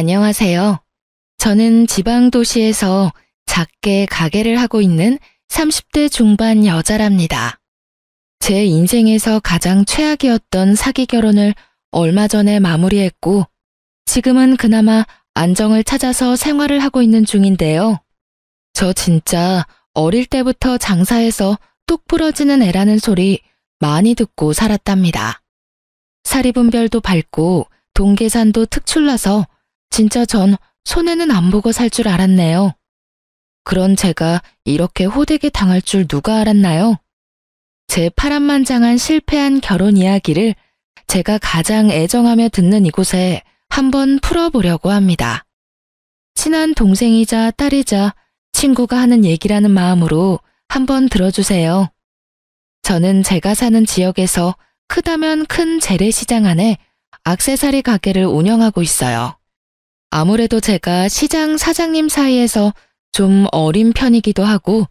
안녕하세요. 저는 지방 도시에서 작게 가게를 하고 있는 30대 중반 여자랍니다. 제 인생에서 가장 최악이었던 사기 결혼을 얼마 전에 마무리했고, 지금은 그나마 안정을 찾아서 생활을 하고 있는 중인데요. 저 진짜 어릴 때부터 장사해서 똑 부러지는 애라는 소리 많이 듣고 살았답니다. 사리분별도 밟고 동계산도 특출나서 진짜 전 손해는 안 보고 살 줄 알았네요. 그런 제가 이렇게 호되게 당할 줄 누가 알았나요? 제 파란만장한 실패한 결혼 이야기를 제가 가장 애정하며 듣는 이곳에 한번 풀어보려고 합니다. 친한 동생이자 딸이자 친구가 하는 얘기라는 마음으로 한번 들어주세요. 저는 제가 사는 지역에서 크다면 큰 재래시장 안에 액세서리 가게를 운영하고 있어요. 아무래도 제가 시장 사장님 사이에서 좀 어린 편이기도 하고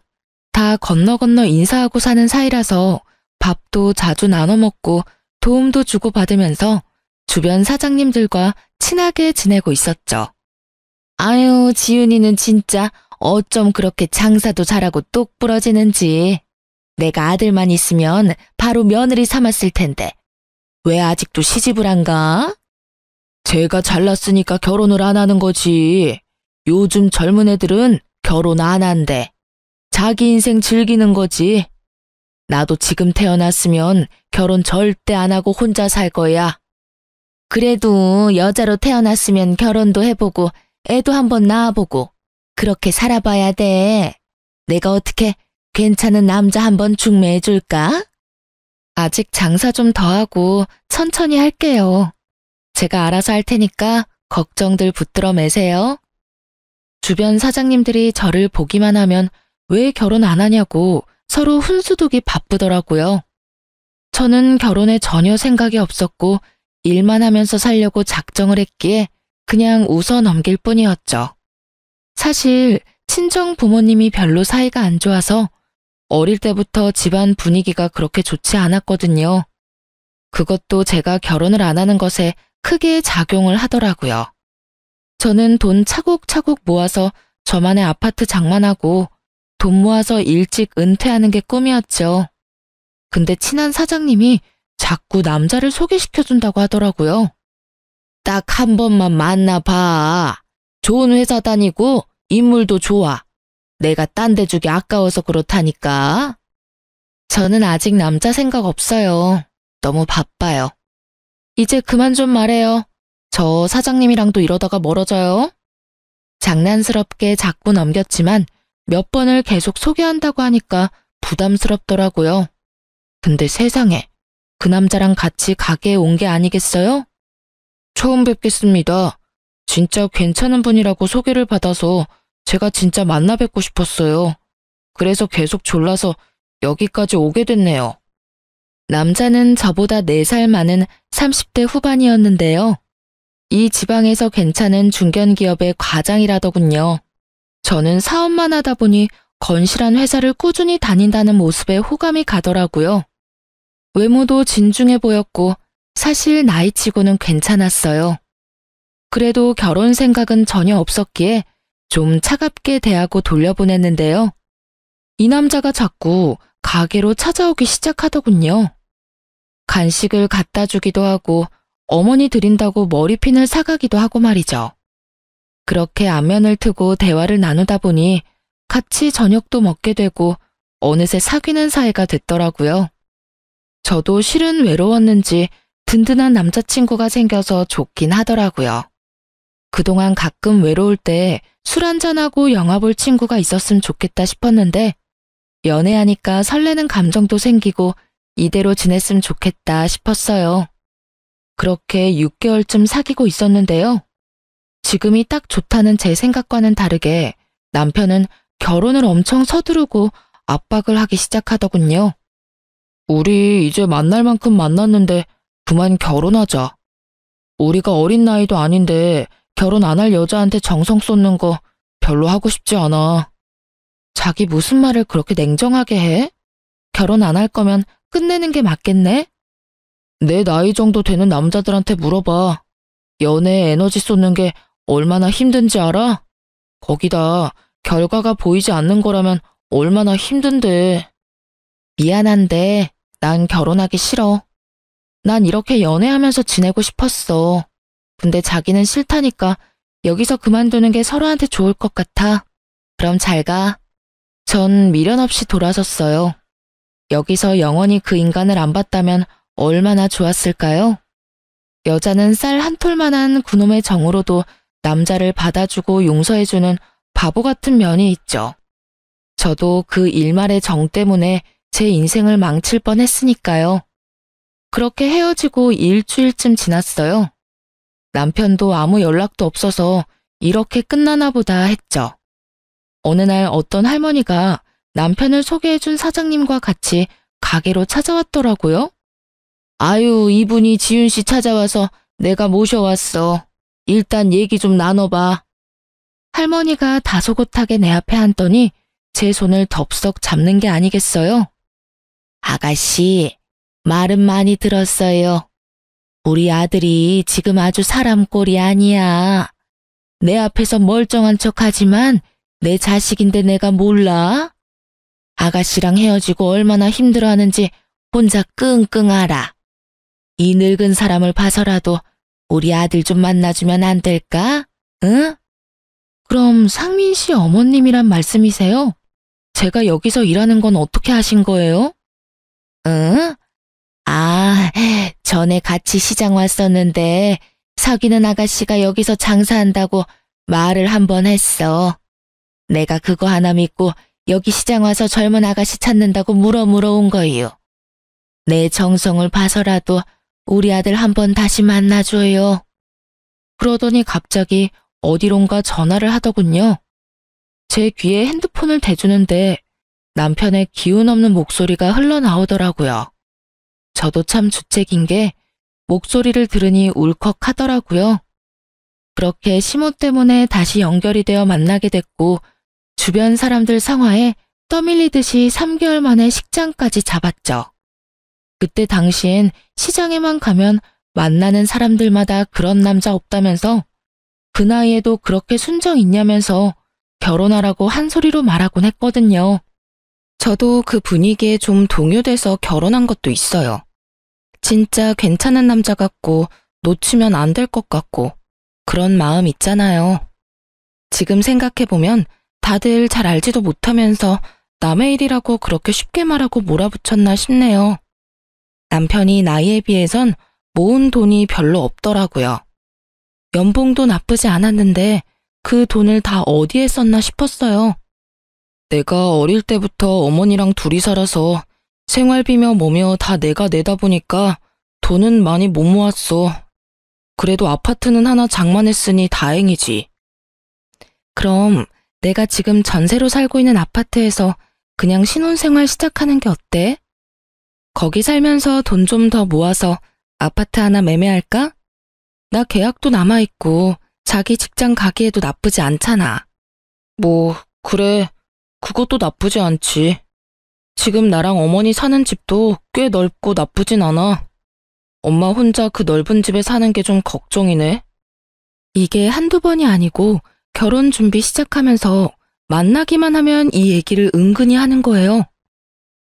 다 건너 인사하고 사는 사이라서 밥도 자주 나눠 먹고 도움도 주고받으면서 주변 사장님들과 친하게 지내고 있었죠. 아유, 지윤이는 진짜 어쩜 그렇게 장사도 잘하고 똑 부러지는지. 내가 아들만 있으면 바로 며느리 삼았을 텐데. 왜 아직도 시집을 안 가? 제가 잘났으니까 결혼을 안 하는 거지. 요즘 젊은 애들은 결혼 안 한대. 자기 인생 즐기는 거지. 나도 지금 태어났으면 결혼 절대 안 하고 혼자 살 거야. 그래도 여자로 태어났으면 결혼도 해보고 애도 한번 낳아보고 그렇게 살아봐야 돼. 내가 어떻게 괜찮은 남자 한번 중매해줄까? 아직 장사 좀 더 하고 천천히 할게요. 제가 알아서 할 테니까 걱정들 붙들어 매세요. 주변 사장님들이 저를 보기만 하면 왜 결혼 안 하냐고 서로 훈수두기 바쁘더라고요. 저는 결혼에 전혀 생각이 없었고 일만 하면서 살려고 작정을 했기에 그냥 웃어 넘길 뿐이었죠. 사실 친정 부모님이 별로 사이가 안 좋아서 어릴 때부터 집안 분위기가 그렇게 좋지 않았거든요. 그것도 제가 결혼을 안 하는 것에 크게 작용을 하더라고요. 저는 돈 차곡차곡 모아서 저만의 아파트 장만하고 돈 모아서 일찍 은퇴하는 게 꿈이었죠. 근데 친한 사장님이 자꾸 남자를 소개시켜준다고 하더라고요. 딱 한 번만 만나봐. 좋은 회사 다니고 인물도 좋아. 내가 딴 데 주기 아까워서 그렇다니까. 저는 아직 남자 생각 없어요. 너무 바빠요. 이제 그만 좀 말해요. 저 사장님이랑도 이러다가 멀어져요. 장난스럽게 자꾸 넘겼지만 몇 번을 계속 소개한다고 하니까 부담스럽더라고요. 근데 세상에, 그 남자랑 같이 가게에 온 게 아니겠어요? 처음 뵙겠습니다. 진짜 괜찮은 분이라고 소개를 받아서 제가 진짜 만나 뵙고 싶었어요. 그래서 계속 졸라서 여기까지 오게 됐네요. 남자는 저보다 4살 많은 30대 후반이었는데요. 이 지방에서 괜찮은 중견기업의 과장이라더군요. 저는 사업만 하다 보니 건실한 회사를 꾸준히 다닌다는 모습에 호감이 가더라고요. 외모도 진중해 보였고 사실 나이치고는 괜찮았어요. 그래도 결혼 생각은 전혀 없었기에 좀 차갑게 대하고 돌려보냈는데요. 이 남자가 자꾸 가게로 찾아오기 시작하더군요. 간식을 갖다 주기도 하고 어머니 드린다고 머리핀을 사가기도 하고 말이죠. 그렇게 안면을 트고 대화를 나누다 보니 같이 저녁도 먹게 되고 어느새 사귀는 사이가 됐더라고요. 저도 실은 외로웠는지 든든한 남자친구가 생겨서 좋긴 하더라고요. 그동안 가끔 외로울 때 술 한잔하고 영화 볼 친구가 있었으면 좋겠다 싶었는데 연애하니까 설레는 감정도 생기고 이대로 지냈으면 좋겠다 싶었어요. 그렇게 6개월쯤 사귀고 있었는데요. 지금이 딱 좋다는 제 생각과는 다르게 남편은 결혼을 엄청 서두르고 압박을 하기 시작하더군요. 우리 이제 만날 만큼 만났는데 그만 결혼하자. 우리가 어린 나이도 아닌데 결혼 안 할 여자한테 정성 쏟는 거 별로 하고 싶지 않아. 자기 무슨 말을 그렇게 냉정하게 해? 결혼 안 할 거면 끝내는 게 맞겠네? 내 나이 정도 되는 남자들한테 물어봐. 연애에 에너지 쏟는 게 얼마나 힘든지 알아? 거기다 결과가 보이지 않는 거라면 얼마나 힘든데. 미안한데 난 결혼하기 싫어. 난 이렇게 연애하면서 지내고 싶었어. 근데 자기는 싫다니까 여기서 그만두는 게 서로한테 좋을 것 같아. 그럼 잘 가. 전 미련 없이 돌아섰어요. 여기서 영원히 그 인간을 안 봤다면 얼마나 좋았을까요? 여자는 쌀 한 톨만한 그놈의 정으로도 남자를 받아주고 용서해주는 바보 같은 면이 있죠. 저도 그 일말의 정 때문에 제 인생을 망칠 뻔했으니까요. 그렇게 헤어지고 일주일쯤 지났어요. 남편도 아무 연락도 없어서 이렇게 끝나나 보다 했죠. 어느 날 어떤 할머니가 남편을 소개해준 사장님과 같이 가게로 찾아왔더라고요. 아유, 이분이 지윤 씨 찾아와서 내가 모셔왔어. 일단 얘기 좀 나눠봐. 할머니가 다소곳하게 내 앞에 앉더니 제 손을 덥석 잡는 게 아니겠어요? 아가씨, 말은 많이 들었어요. 우리 아들이 지금 아주 사람 꼴이 아니야. 내 앞에서 멀쩡한 척하지만 내 자식인데 내가 몰라? 아가씨랑 헤어지고 얼마나 힘들어하는지 혼자 끙끙 앓아. 이 늙은 사람을 봐서라도 우리 아들 좀 만나주면 안 될까? 응? 그럼 상민 씨 어머님이란 말씀이세요? 제가 여기서 일하는 건 어떻게 하신 거예요? 응? 아, 전에 같이 시장 왔었는데 사귀는 아가씨가 여기서 장사한다고 말을 한 번 했어. 내가 그거 하나 믿고 여기 시장 와서 젊은 아가씨 찾는다고 물어 온 거예요. 내 정성을 봐서라도 우리 아들 한번 다시 만나줘요. 그러더니 갑자기 어디론가 전화를 하더군요. 제 귀에 핸드폰을 대주는데 남편의 기운 없는 목소리가 흘러나오더라고요. 저도 참 주책인 게 목소리를 들으니 울컥하더라고요. 그렇게 시모 때문에 다시 연결이 되어 만나게 됐고 주변 사람들 상화에 떠밀리듯이 3개월 만에 식장까지 잡았죠. 그때 당시엔 시장에만 가면 만나는 사람들마다 그런 남자 없다면서 그 나이에도 그렇게 순정 있냐면서 결혼하라고 한 소리로 말하곤 했거든요. 저도 그 분위기에 좀 동요돼서 결혼한 것도 있어요. 진짜 괜찮은 남자 같고 놓치면 안 될 것 같고 그런 마음 있잖아요. 지금 생각해보면 다들 잘 알지도 못하면서 남의 일이라고 그렇게 쉽게 말하고 몰아붙였나 싶네요. 남편이 나이에 비해선 모은 돈이 별로 없더라고요. 연봉도 나쁘지 않았는데 그 돈을 다 어디에 썼나 싶었어요. 내가 어릴 때부터 어머니랑 둘이 살아서 생활비며 뭐며 다 내가 내다 보니까 돈은 많이 못 모았어. 그래도 아파트는 하나 장만했으니 다행이지. 그럼 내가 지금 전세로 살고 있는 아파트에서 그냥 신혼생활 시작하는 게 어때? 거기 살면서 돈 좀 더 모아서 아파트 하나 매매할까? 나 계약도 남아있고 자기 직장 가기에도 나쁘지 않잖아. 뭐 그래, 그것도 나쁘지 않지. 지금 나랑 어머니 사는 집도 꽤 넓고 나쁘진 않아. 엄마 혼자 그 넓은 집에 사는 게 좀 걱정이네. 이게 한두 번이 아니고 결혼 준비 시작하면서 만나기만 하면 이 얘기를 은근히 하는 거예요.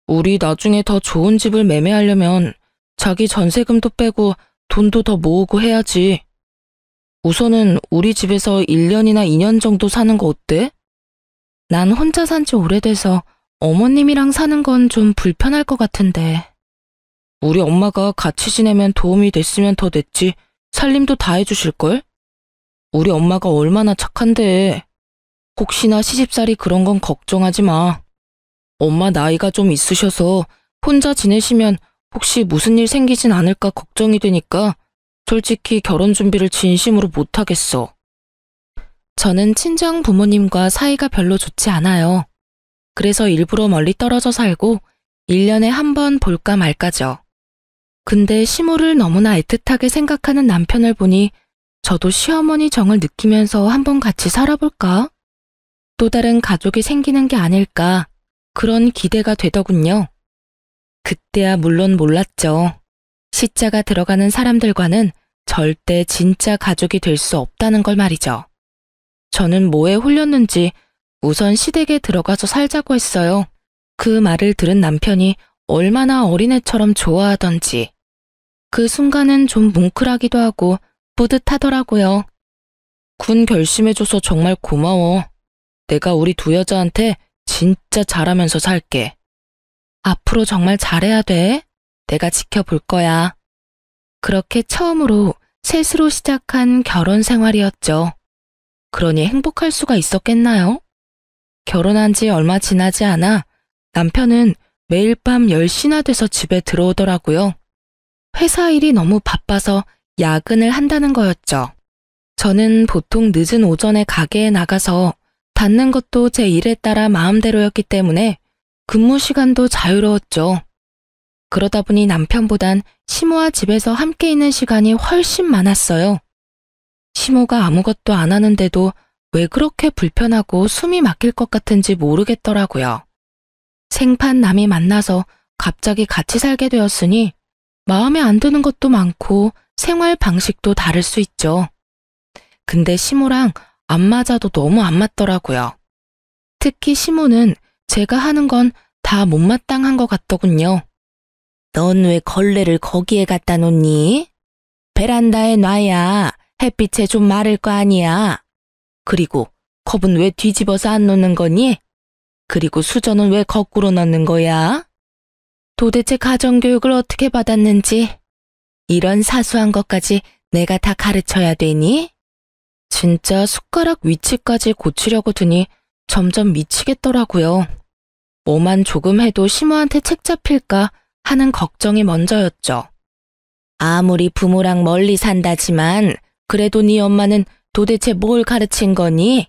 우리 나중에 더 좋은 집을 매매하려면 자기 전세금도 빼고 돈도 더 모으고 해야지. 우선은 우리 집에서 1년이나 2년 정도 사는 거 어때? 난 혼자 산 지 오래돼서 어머님이랑 사는 건 좀 불편할 것 같은데. 우리 엄마가 같이 지내면 도움이 됐으면 더 됐지. 살림도 다 해주실걸? 우리 엄마가 얼마나 착한데. 혹시나 시집살이 그런 건 걱정하지 마. 엄마 나이가 좀 있으셔서 혼자 지내시면 혹시 무슨 일 생기진 않을까 걱정이 되니까 솔직히 결혼 준비를 진심으로 못하겠어. 저는 친정 부모님과 사이가 별로 좋지 않아요. 그래서 일부러 멀리 떨어져 살고 1년에 한 번 볼까 말까죠. 근데 시모를 너무나 애틋하게 생각하는 남편을 보니 저도 시어머니 정을 느끼면서 한번 같이 살아볼까? 또 다른 가족이 생기는 게 아닐까 그런 기대가 되더군요. 그때야 물론 몰랐죠. 시자가 들어가는 사람들과는 절대 진짜 가족이 될 수 없다는 걸 말이죠. 저는 뭐에 홀렸는지 우선 시댁에 들어가서 살자고 했어요. 그 말을 들은 남편이 얼마나 어린애처럼 좋아하던지. 그 순간은 좀 뭉클하기도 하고 뿌듯하더라고요. 군 결심해줘서 정말 고마워. 내가 우리 두 여자한테 진짜 잘하면서 살게. 앞으로 정말 잘해야 돼. 내가 지켜볼 거야. 그렇게 처음으로 셋으로 시작한 결혼 생활이었죠. 그러니 행복할 수가 있었겠나요? 결혼한 지 얼마 지나지 않아 남편은 매일 밤 10시나 돼서 집에 들어오더라고요. 회사 일이 너무 바빠서 야근을 한다는 거였죠. 저는 보통 늦은 오전에 가게에 나가서 닫는 것도 제 일에 따라 마음대로였기 때문에 근무 시간도 자유로웠죠. 그러다 보니 남편보단 시모와 집에서 함께 있는 시간이 훨씬 많았어요. 시모가 아무것도 안 하는데도 왜 그렇게 불편하고 숨이 막힐 것 같은지 모르겠더라고요. 생판 남이 만나서 갑자기 같이 살게 되었으니 마음에 안 드는 것도 많고 생활 방식도 다를 수 있죠. 근데 시모랑 안 맞아도 너무 안 맞더라고요. 특히 시모는 제가 하는 건 다 못마땅한 것 같더군요. 넌 왜 걸레를 거기에 갖다 놓니? 베란다에 놔야 햇빛에 좀 마를 거 아니야. 그리고 컵은 왜 뒤집어서 안 놓는 거니? 그리고 수저는 왜 거꾸로 넣는 거야? 도대체 가정교육을 어떻게 받았는지 이런 사소한 것까지 내가 다 가르쳐야 되니? 진짜 숟가락 위치까지 고치려고 드니 점점 미치겠더라고요. 뭐만 조금 해도 시모한테 책 잡힐까 하는 걱정이 먼저였죠. 아무리 부모랑 멀리 산다지만 그래도 네 엄마는 도대체 뭘 가르친 거니?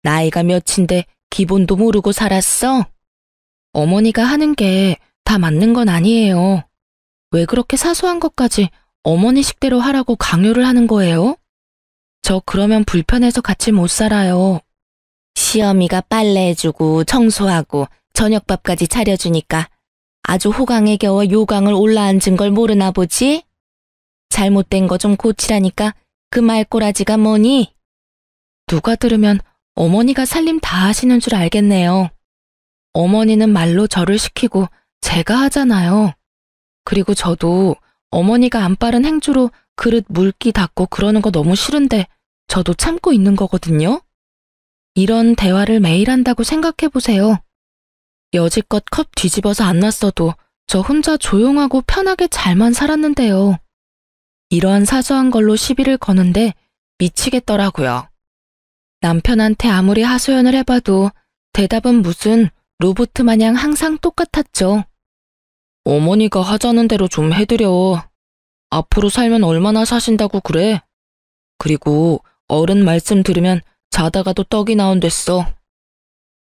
나이가 몇인데 기본도 모르고 살았어? 어머니가 하는 게 다 맞는 건 아니에요. 왜 그렇게 사소한 것까지 어머니 식대로 하라고 강요를 하는 거예요? 저 그러면 불편해서 같이 못 살아요. 시어미가 빨래해주고 청소하고 저녁밥까지 차려주니까 아주 호강에 겨워 요강을 올라앉은 걸 모르나 보지? 잘못된 거 좀 고치라니까 그 말꼬라지가 뭐니? 누가 들으면 어머니가 살림 다 하시는 줄 알겠네요. 어머니는 말로 저를 시키고 제가 하잖아요. 그리고 저도 어머니가 안 빠른 행주로 그릇 물기 닦고 그러는 거 너무 싫은데 저도 참고 있는 거거든요. 이런 대화를 매일 한다고 생각해보세요. 여지껏 컵 뒤집어서 안 놨어도 저 혼자 조용하고 편하게 잘만 살았는데요. 이러한 사소한 걸로 시비를 거는데 미치겠더라고요. 남편한테 아무리 하소연을 해봐도 대답은 무슨 로봇 마냥 항상 똑같았죠. 어머니가 하자는 대로 좀 해드려. 앞으로 살면 얼마나 사신다고 그래? 그리고 어른 말씀 들으면 자다가도 떡이 나온댔어.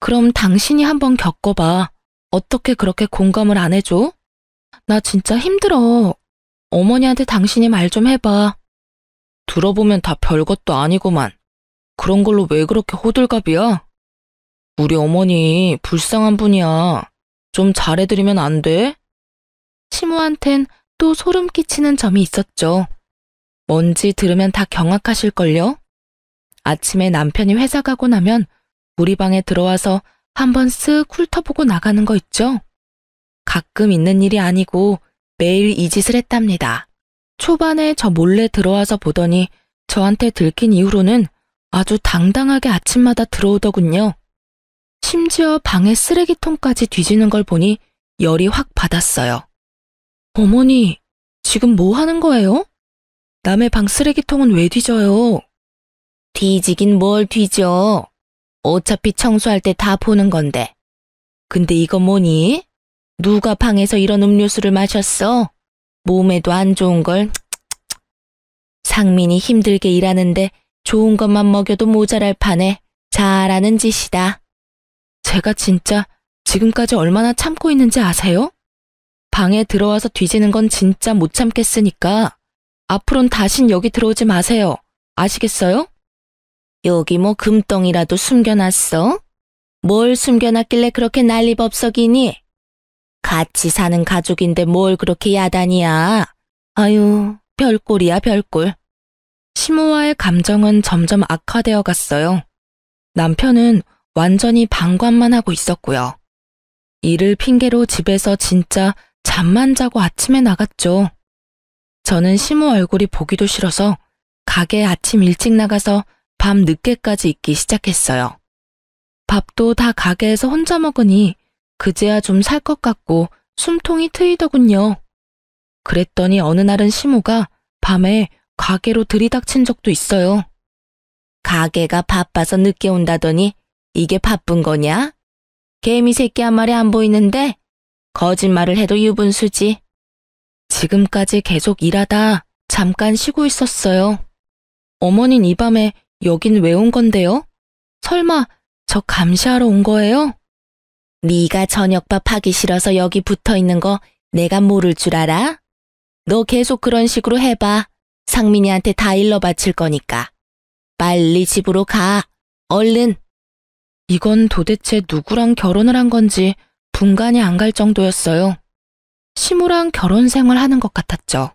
그럼 당신이 한번 겪어봐. 어떻게 그렇게 공감을 안 해줘? 나 진짜 힘들어. 어머니한테 당신이 말 좀 해봐. 들어보면 다 별것도 아니구만. 그런 걸로 왜 그렇게 호들갑이야? 우리 어머니 불쌍한 분이야. 좀 잘해드리면 안 돼? 시모한텐 또 소름 끼치는 점이 있었죠. 뭔지 들으면 다 경악하실걸요? 아침에 남편이 회사 가고 나면 우리 방에 들어와서 한번 쓱 훑어보고 나가는 거 있죠? 가끔 있는 일이 아니고 매일 이 짓을 했답니다. 초반에 저 몰래 들어와서 보더니 저한테 들킨 이후로는 아주 당당하게 아침마다 들어오더군요. 심지어 방에 쓰레기통까지 뒤지는 걸 보니 열이 확 받았어요. 어머니, 지금 뭐 하는 거예요? 남의 방 쓰레기통은 왜 뒤져요? 뒤지긴 뭘 뒤져. 어차피 청소할 때 다 보는 건데. 근데 이거 뭐니? 누가 방에서 이런 음료수를 마셨어? 몸에도 안 좋은 걸. 상민이 힘들게 일하는데 좋은 것만 먹여도 모자랄 판에 잘하는 짓이다. 제가 진짜 지금까지 얼마나 참고 있는지 아세요? 방에 들어와서 뒤지는 건 진짜 못 참겠으니까 앞으론 다신 여기 들어오지 마세요. 아시겠어요? 여기 뭐 금덩이라도 숨겨놨어? 뭘 숨겨놨길래 그렇게 난리법석이니? 같이 사는 가족인데 뭘 그렇게 야단이야. 아유, 별꼴이야 별꼴. 시모와의 감정은 점점 악화되어 갔어요. 남편은 완전히 방관만 하고 있었고요. 일을 핑계로 집에서 진짜 잠만 자고 아침에 나갔죠. 저는 시모 얼굴이 보기도 싫어서 가게에 아침 일찍 나가서 밤 늦게까지 있기 시작했어요. 밥도 다 가게에서 혼자 먹으니 그제야 좀 살 것 같고 숨통이 트이더군요. 그랬더니 어느 날은 시모가 밤에 가게로 들이닥친 적도 있어요. 가게가 바빠서 늦게 온다더니 이게 바쁜 거냐? 개미 새끼 한 마리 안 보이는데 거짓말을 해도 유분수지. 지금까지 계속 일하다 잠깐 쉬고 있었어요. 어머닌 이 밤에 여긴 왜 온 건데요? 설마 저 감시하러 온 거예요? 네가 저녁밥 하기 싫어서 여기 붙어 있는 거 내가 모를 줄 알아? 너 계속 그런 식으로 해봐. 상민이한테 다 일러 바칠 거니까. 빨리 집으로 가. 얼른. 이건 도대체 누구랑 결혼을 한 건지 분간이 안 갈 정도였어요. 시모랑 결혼 생활하는 것 같았죠.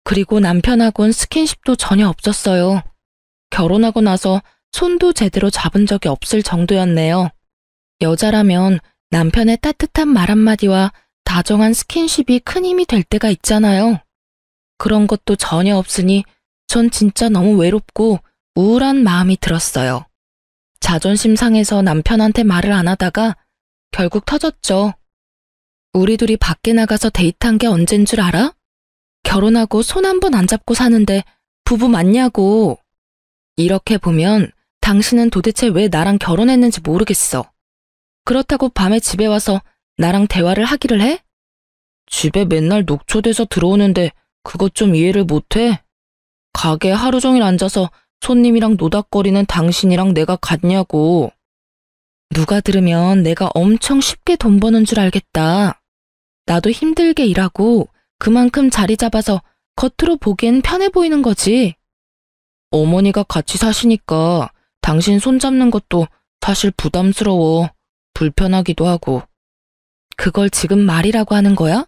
그리고 남편하고는 스킨십도 전혀 없었어요. 결혼하고 나서 손도 제대로 잡은 적이 없을 정도였네요. 여자라면 남편의 따뜻한 말 한마디와 다정한 스킨십이 큰 힘이 될 때가 있잖아요. 그런 것도 전혀 없으니 전 진짜 너무 외롭고 우울한 마음이 들었어요. 자존심 상해서 남편한테 말을 안 하다가 결국 터졌죠. 우리 둘이 밖에 나가서 데이트한 게 언젠 줄 알아? 결혼하고 손 한 번 안 잡고 사는데 부부 맞냐고. 이렇게 보면 당신은 도대체 왜 나랑 결혼했는지 모르겠어. 그렇다고 밤에 집에 와서 나랑 대화를 하기를 해? 집에 맨날 녹초돼서 들어오는데 그것 좀 이해를 못해? 가게에 하루 종일 앉아서 손님이랑 노닥거리는 당신이랑 내가 같냐고. 누가 들으면 내가 엄청 쉽게 돈 버는 줄 알겠다. 나도 힘들게 일하고 그만큼 자리 잡아서 겉으로 보기엔 편해 보이는 거지. 어머니가 같이 사시니까 당신 손잡는 것도 사실 부담스러워. 불편하기도 하고. 그걸 지금 말이라고 하는 거야?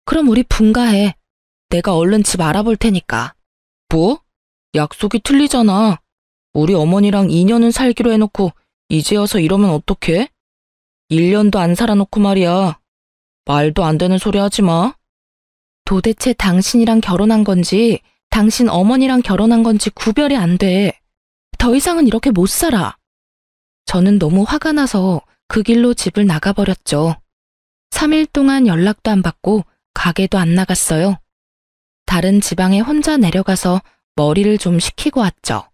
그럼 우리 분가해. 내가 얼른 집 알아볼 테니까. 뭐? 약속이 틀리잖아. 우리 어머니랑 2년은 살기로 해놓고 이제 와서 이러면 어떡해? 1년도 안 살아놓고 말이야. 말도 안 되는 소리 하지 마. 도대체 당신이랑 결혼한 건지 당신 어머니랑 결혼한 건지 구별이 안 돼. 더 이상은 이렇게 못 살아. 저는 너무 화가 나서 그 길로 집을 나가버렸죠. 3일 동안 연락도 안 받고 가게도 안 나갔어요. 다른 지방에 혼자 내려가서 머리를 좀 식히고 왔죠.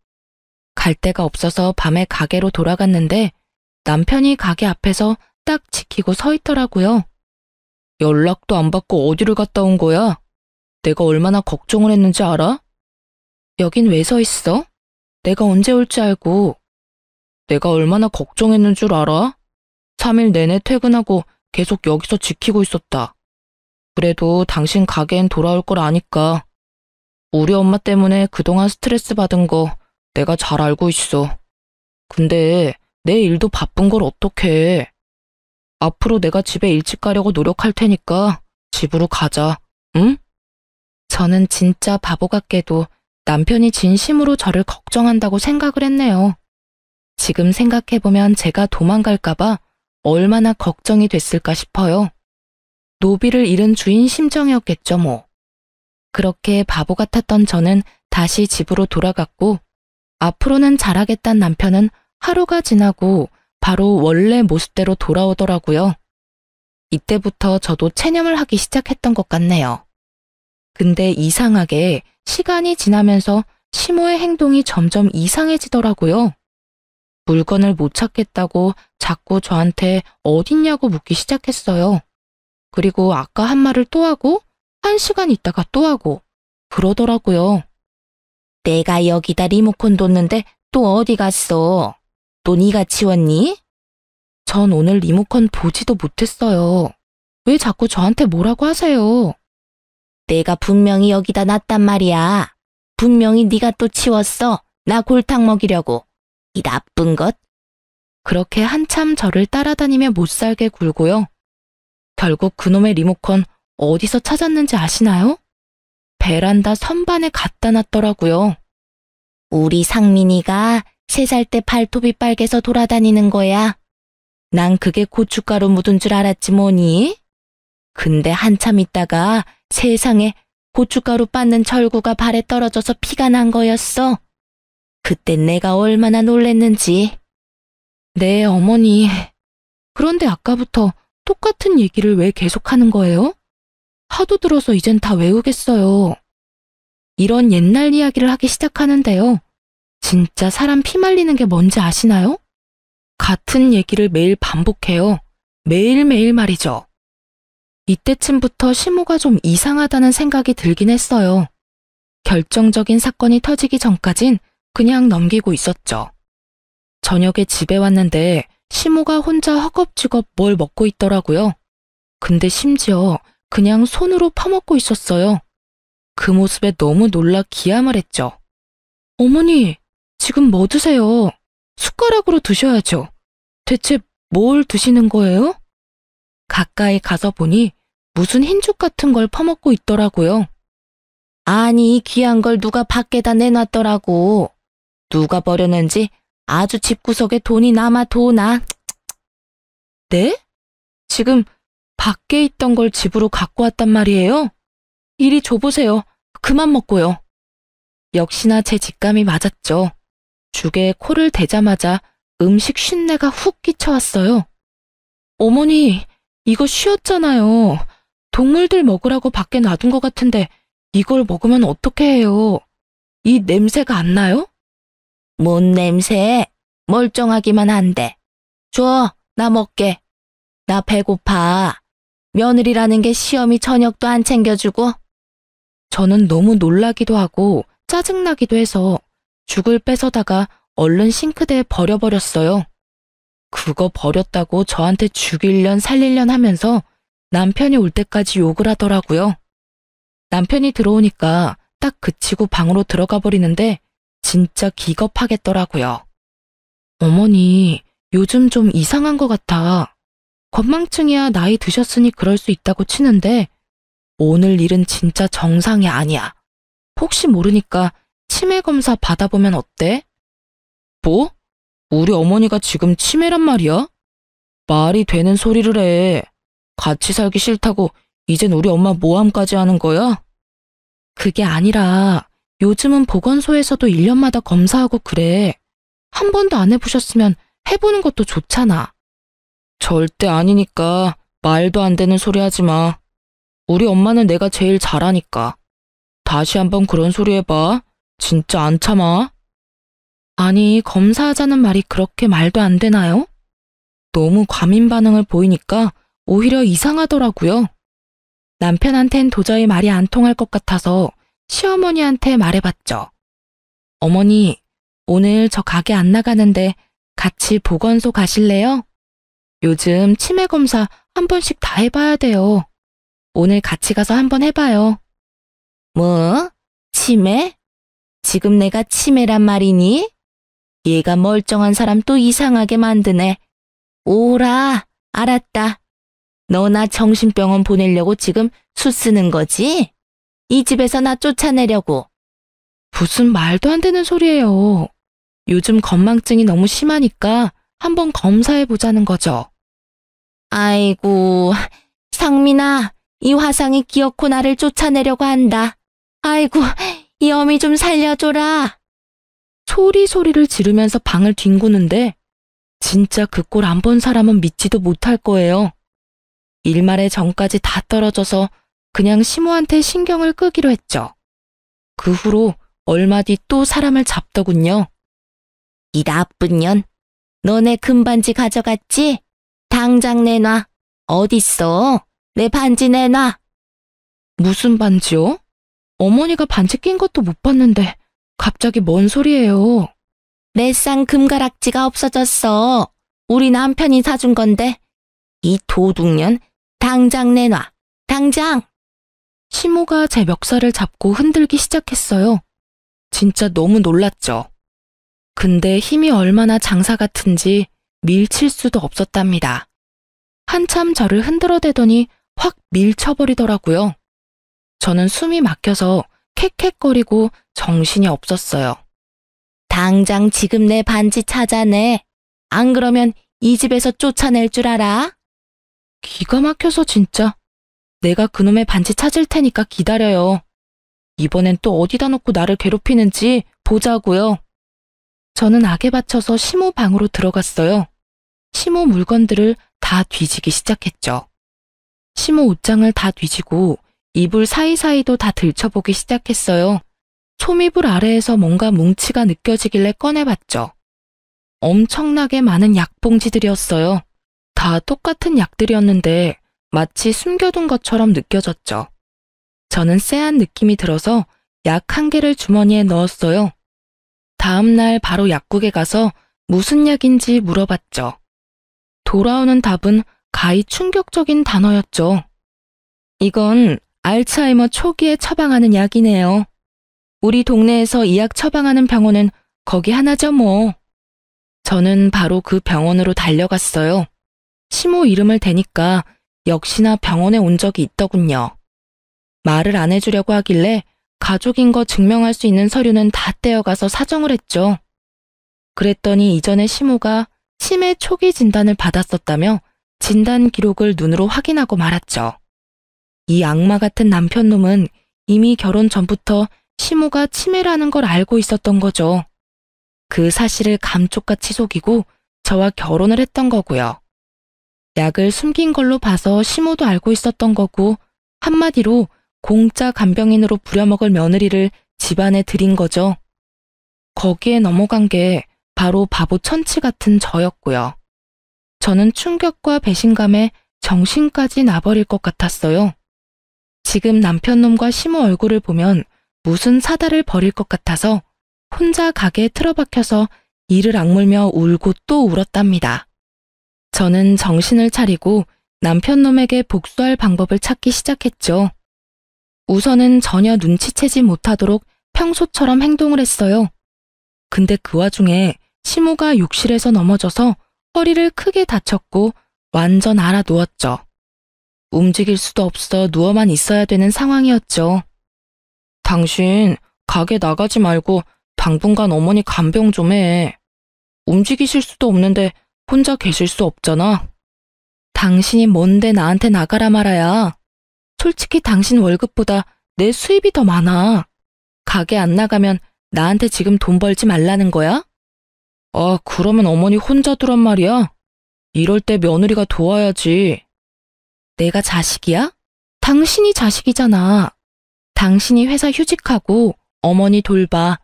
갈 데가 없어서 밤에 가게로 돌아갔는데 남편이 가게 앞에서 딱 지키고 서 있더라고요. 연락도 안 받고 어디를 갔다 온 거야? 내가 얼마나 걱정을 했는지 알아? 여긴 왜 서 있어? 내가 언제 올 줄 알고. 내가 얼마나 걱정했는 줄 알아? 3일 내내 퇴근하고 계속 여기서 지키고 있었다. 그래도 당신 가게엔 돌아올 걸 아니까. 우리 엄마 때문에 그동안 스트레스 받은 거 내가 잘 알고 있어. 근데 내 일도 바쁜 걸 어떡해. 앞으로 내가 집에 일찍 가려고 노력할 테니까 집으로 가자, 응? 저는 진짜 바보 같게도 남편이 진심으로 저를 걱정한다고 생각을 했네요. 지금 생각해보면 제가 도망갈까봐 얼마나 걱정이 됐을까 싶어요. 노비를 잃은 주인 심정이었겠죠 뭐. 그렇게 바보 같았던 저는 다시 집으로 돌아갔고 앞으로는 잘하겠다는 남편은 하루가 지나고 바로 원래 모습대로 돌아오더라고요. 이때부터 저도 체념을 하기 시작했던 것 같네요. 근데 이상하게 시간이 지나면서 시모의 행동이 점점 이상해지더라고요. 물건을 못 찾겠다고 자꾸 저한테 어딨냐고 묻기 시작했어요. 그리고 아까 한 말을 또 하고 1시간 있다가 또 하고 그러더라고요. 내가 여기다 리모컨 뒀는데 또 어디 갔어? 또 네가 치웠니? 전 오늘 리모컨 보지도 못했어요. 왜 자꾸 저한테 뭐라고 하세요? 내가 분명히 여기다 놨단 말이야. 분명히 네가 또 치웠어. 나 골탕 먹이려고. 이 나쁜 것. 그렇게 한참 저를 따라다니며 못살게 굴고요. 결국 그놈의 리모컨 어디서 찾았는지 아시나요? 베란다 선반에 갖다 놨더라고요. 우리 상민이가 3살 때 발톱이 빨개서 돌아다니는 거야. 난 그게 고춧가루 묻은 줄 알았지 뭐니? 근데 한참 있다가 세상에 고춧가루 빻는 절구가 발에 떨어져서 피가 난 거였어. 그때 내가 얼마나 놀랬는지. 네, 어머니. 그런데 아까부터 똑같은 얘기를 왜 계속하는 거예요? 하도 들어서 이젠 다 외우겠어요. 이런 옛날 이야기를 하기 시작하는데요. 진짜 사람 피 말리는 게 뭔지 아시나요? 같은 얘기를 매일 반복해요. 매일매일 말이죠. 이때쯤부터 시모가 좀 이상하다는 생각이 들긴 했어요. 결정적인 사건이 터지기 전까진 그냥 넘기고 있었죠. 저녁에 집에 왔는데 시모가 혼자 허겁지겁 뭘 먹고 있더라고요. 근데 심지어 그냥 손으로 퍼먹고 있었어요. 그 모습에 너무 놀라 기함을 했죠. 어머니, 지금 뭐 드세요? 숟가락으로 드셔야죠. 대체 뭘 드시는 거예요? 가까이 가서 보니 무슨 흰죽 같은 걸 퍼먹고 있더라고요. 아니, 귀한 걸 누가 밖에다 내놨더라고. 누가 버렸는지 아주 집구석에 돈이 남아 도나. 네? 지금 밖에 있던 걸 집으로 갖고 왔단 말이에요? 이리 줘보세요. 그만 먹고요. 역시나 제 직감이 맞았죠. 죽에 코를 대자마자 음식 쉰내가 훅 끼쳐왔어요. 어머니, 이거 쉬었잖아요. 동물들 먹으라고 밖에 놔둔 것 같은데 이걸 먹으면 어떻게 해요? 이 냄새가 안 나요? 뭔 냄새? 멀쩡하기만 한데. 줘, 나 먹게. 나 배고파. 며느리라는 게 시어미 저녁도 안 챙겨주고. 저는 너무 놀라기도 하고 짜증나기도 해서 죽을 뺏어다가 얼른 싱크대에 버려버렸어요. 그거 버렸다고 저한테 죽이련 살리련 하면서 남편이 올 때까지 욕을 하더라고요. 남편이 들어오니까 딱 그치고 방으로 들어가 버리는데 진짜 기겁하겠더라고요. 어머니, 요즘 좀 이상한 것 같아. 건망증이야 나이 드셨으니 그럴 수 있다고 치는데 오늘 일은 진짜 정상이 아니야. 혹시 모르니까 치매 검사 받아보면 어때? 뭐? 우리 어머니가 지금 치매란 말이야? 말이 되는 소리를 해. 같이 살기 싫다고 이젠 우리 엄마 모함까지 하는 거야? 그게 아니라 요즘은 보건소에서도 1년마다 검사하고 그래. 한 번도 안 해보셨으면 해보는 것도 좋잖아. 절대 아니니까 말도 안 되는 소리 하지 마. 우리 엄마는 내가 제일 잘하니까. 다시 한번 그런 소리 해봐. 진짜 안 참아. 아니, 검사하자는 말이 그렇게 말도 안 되나요? 너무 과민 반응을 보이니까 오히려 이상하더라고요. 남편한텐 도저히 말이 안 통할 것 같아서 시어머니한테 말해봤죠. 어머니, 오늘 저 가게 안 나가는데 같이 보건소 가실래요? 요즘 치매 검사 한 번씩 다 해봐야 돼요. 오늘 같이 가서 한번 해봐요. 뭐? 치매? 지금 내가 치매란 말이니? 얘가 멀쩡한 사람 또 이상하게 만드네. 오라, 알았다. 너 나 정신병원 보내려고 지금 수 쓰는 거지? 이 집에서 나 쫓아내려고. 무슨 말도 안 되는 소리예요. 요즘 건망증이 너무 심하니까 한번 검사해보자는 거죠. 아이고, 상민아, 이 화상이 기어코 나를 쫓아내려고 한다. 아이고, 이 어미 좀 살려줘라. 소리를 지르면서 방을 뒹구는데 진짜 그 꼴 안 본 사람은 믿지도 못할 거예요. 일말의 정까지 다 떨어져서 그냥 시모한테 신경을 끄기로 했죠. 그 후로 얼마 뒤 또 사람을 잡더군요. 이 나쁜 년, 너네 금반지 가져갔지? 당장 내놔. 어딨어? 내 반지 내놔. 무슨 반지요? 어머니가 반지 낀 것도 못 봤는데 갑자기 뭔 소리예요? 내 쌍 금가락지가 없어졌어. 우리 남편이 사준 건데. 이 도둑년, 당장 내놔. 당장! 시모가 제 멱살을 잡고 흔들기 시작했어요. 진짜 너무 놀랐죠. 근데 힘이 얼마나 장사 같은지 밀칠 수도 없었답니다. 한참 저를 흔들어대더니 확 밀쳐버리더라고요. 저는 숨이 막혀서 캑캑거리고 정신이 없었어요. 당장 지금 내 반지 찾아내. 안 그러면 이 집에서 쫓아낼 줄 알아? 기가 막혀서 진짜. 내가 그놈의 반지 찾을 테니까 기다려요. 이번엔 또 어디다 놓고 나를 괴롭히는지 보자고요. 저는 악에 받쳐서 시모 방으로 들어갔어요. 시모 물건들을 다 뒤지기 시작했죠. 시모 옷장을 다 뒤지고 이불 사이사이도 다 들춰보기 시작했어요. 소미불 아래에서 뭔가 뭉치가 느껴지길래 꺼내봤죠. 엄청나게 많은 약봉지들이었어요. 다 똑같은 약들이었는데 마치 숨겨둔 것처럼 느껴졌죠. 저는 쎄한 느낌이 들어서 약 1개를 주머니에 넣었어요. 다음 날 바로 약국에 가서 무슨 약인지 물어봤죠. 돌아오는 답은 가히 충격적인 단어였죠. 이건 알츠하이머 초기에 처방하는 약이네요. 우리 동네에서 이 약 처방하는 병원은 거기 하나죠 뭐. 저는 바로 그 병원으로 달려갔어요. 시모 이름을 대니까 역시나 병원에 온 적이 있더군요. 말을 안 해주려고 하길래 가족인 거 증명할 수 있는 서류는 다 떼어가서 사정을 했죠. 그랬더니 이전에 시모가 치매 초기 진단을 받았었다며 진단 기록을 눈으로 확인하고 말았죠. 이 악마 같은 남편놈은 이미 결혼 전부터 시모가 치매라는 걸 알고 있었던 거죠. 그 사실을 감쪽같이 속이고 저와 결혼을 했던 거고요. 약을 숨긴 걸로 봐서 시모도 알고 있었던 거고 한마디로 공짜 간병인으로 부려먹을 며느리를 집안에 들인 거죠. 거기에 넘어간 게 바로 바보 천치 같은 저였고요. 저는 충격과 배신감에 정신까지 나버릴 것 같았어요. 지금 남편놈과 시모 얼굴을 보면 무슨 사달을 벌일 것 같아서 혼자 가게에 틀어박혀서 이를 악물며 울고 또 울었답니다. 저는 정신을 차리고 남편놈에게 복수할 방법을 찾기 시작했죠. 우선은 전혀 눈치채지 못하도록 평소처럼 행동을 했어요. 근데 그 와중에 시모가 욕실에서 넘어져서 허리를 크게 다쳤고 완전 알아 누웠죠. 움직일 수도 없어 누워만 있어야 되는 상황이었죠. 당신 가게 나가지 말고 당분간 어머니 간병 좀 해. 움직이실 수도 없는데 혼자 계실 수 없잖아. 당신이 뭔데 나한테 나가라 말아야. 솔직히 당신 월급보다 내 수입이 더 많아. 가게 안 나가면 나한테 지금 돈 벌지 말라는 거야? 아, 그러면 어머니 혼자 두란 말이야? 이럴 때 며느리가 도와야지. 내가 자식이야? 당신이 자식이잖아. 당신이 회사 휴직하고 어머니 돌봐.